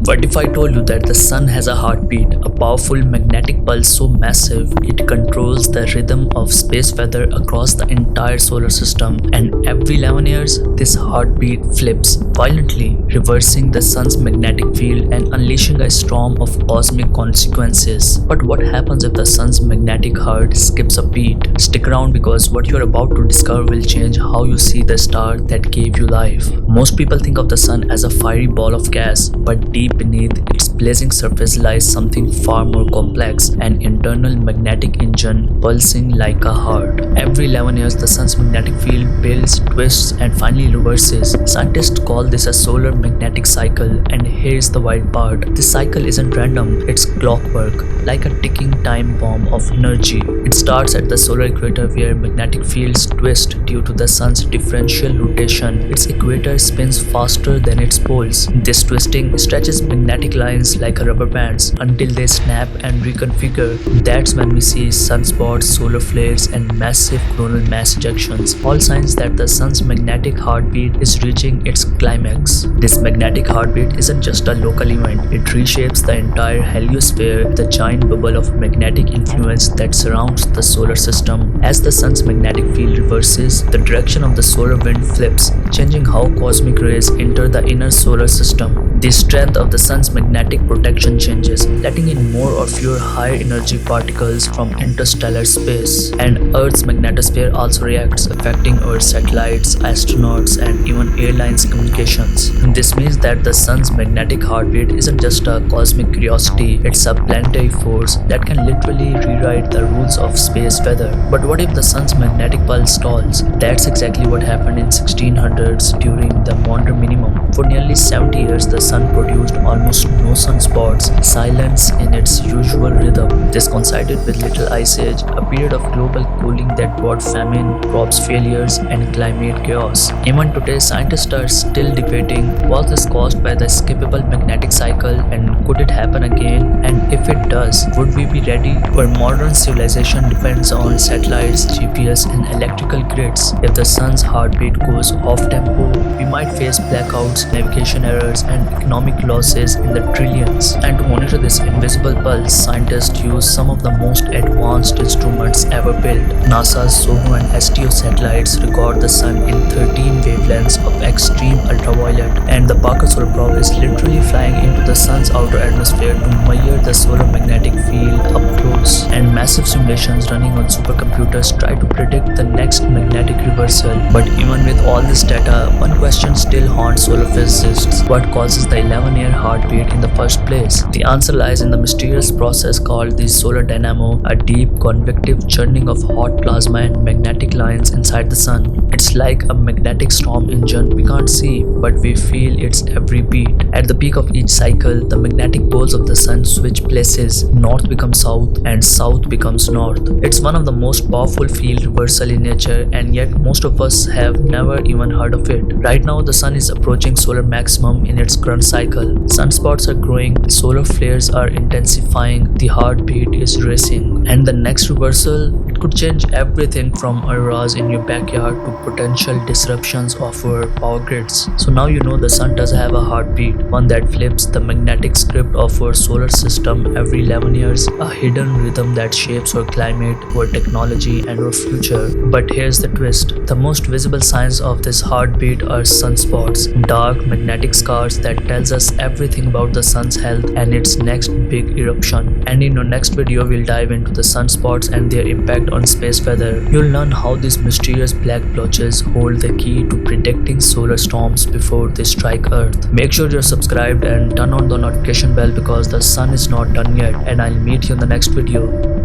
What if I told you that the sun has a heartbeat, a powerful magnetic pulse so massive it controls the rhythm of space weather across the entire solar system, and every 11 years this heartbeat flips violently, reversing the sun's magnetic field and unleashing a storm of cosmic consequences. But what happens if the sun's magnetic heart skips a beat? Stick around because what you're about to discover will change how you see the star that gave you life. Most people think of the sun as a fiery ball of gas, but deep beneath its blazing surface lies something far more complex, an internal magnetic engine pulsing like a heart. Every 11 years, the sun's magnetic field builds, twists, and finally reverses. Scientists call this a solar magnetic cycle, and here's the wild part. This cycle isn't random, it's clockwork, like a ticking time bomb of energy. It starts at the solar equator where magnetic fields twist due to the sun's differential rotation. Its equator spins faster than its poles. This twisting stretches magnetic lines like rubber bands until they snap and reconfigure. That's when we see sunspots, solar flares, and massive coronal mass ejections, all signs that the sun's magnetic heartbeat is reaching its climax. This magnetic heartbeat isn't just a local event, it reshapes the entire heliosphere, the giant bubble of magnetic influence that surrounds the solar system. As the sun's magnetic field reverses, the direction of the solar wind flips, changing how cosmic rays enter the inner solar system. The strength of the sun's magnetic protection changes, letting in more or fewer higher energy particles from interstellar space. And Earth's magnetosphere also reacts, affecting Earth satellites, astronauts, and even airlines communications. This means that the sun's magnetic heartbeat isn't just a cosmic curiosity, it's a planetary force that can literally rewrite the rules of space weather. But what if the sun's magnetic pulse stalls? That's exactly what happened in 1600s during the Maunder minimum. For nearly 70 years, the sun produced almost no sunspots, silence in its usual rhythm. This coincided with Little Ice Age, a period of global cooling that brought famine, crops failures, and climate chaos. Even today, scientists are still debating, was this caused by the skippable magnetic cycle, and could it happen again? And if it does, would we be ready? Our modern civilization depends on satellites, GPS, and electrical grids. If the sun's heartbeat goes off tempo, we might face blackouts, navigation errors, and economic losses in the trillions. And to monitor this invisible pulse, scientists use some of the most advanced instruments ever built. NASA's SOHO and STO satellites record the sun in 13 wavelengths of extreme ultraviolet, and the Parker Solar Probe is literally flying into the sun's outer atmosphere to measure the solar magnetic field up close. And massive simulations running on supercomputers try to predict the next magnetic reversal. But even with all this data, one question still haunts solar physicists: what causes the 11-year heartbeat in the first place? The answer lies in the mysterious process called the solar dynamo, a deep convective churning of hot plasma and magnetic lines inside the sun. It's like a magnetic storm engine we can't see, but we feel its every beat. At the peak of each cycle, the magnetic poles of the sun switch places. North becomes south and south becomes north. It's one of the most powerful field reversal in nature, and yet most of us have never even heard of it. Right now, the sun is approaching solar maximum in its current cycle. Sunspots are growing, solar flares are intensifying, the heartbeat is racing. And the next reversal, it could change everything from auroras in your backyard to potential disruptions of our power grids. So now you know the sun does have a heartbeat, one that flips the magnetic script of our solar system every 11 years, a hidden rhythm that shapes our climate, our technology, and our future. But here's the twist. The most visible signs of this heartbeat are sunspots, dark magnetic scars that tells us everything about the sun's health and its next big eruption. And in our next video, we'll dive into the sunspots and their impact on space weather. You'll learn how these mysterious black blotches hold the key to predicting solar storms before they strike Earth. Make sure you're subscribed and turn on the notification bell because the sun is not done yet, and I'll meet you in the next video.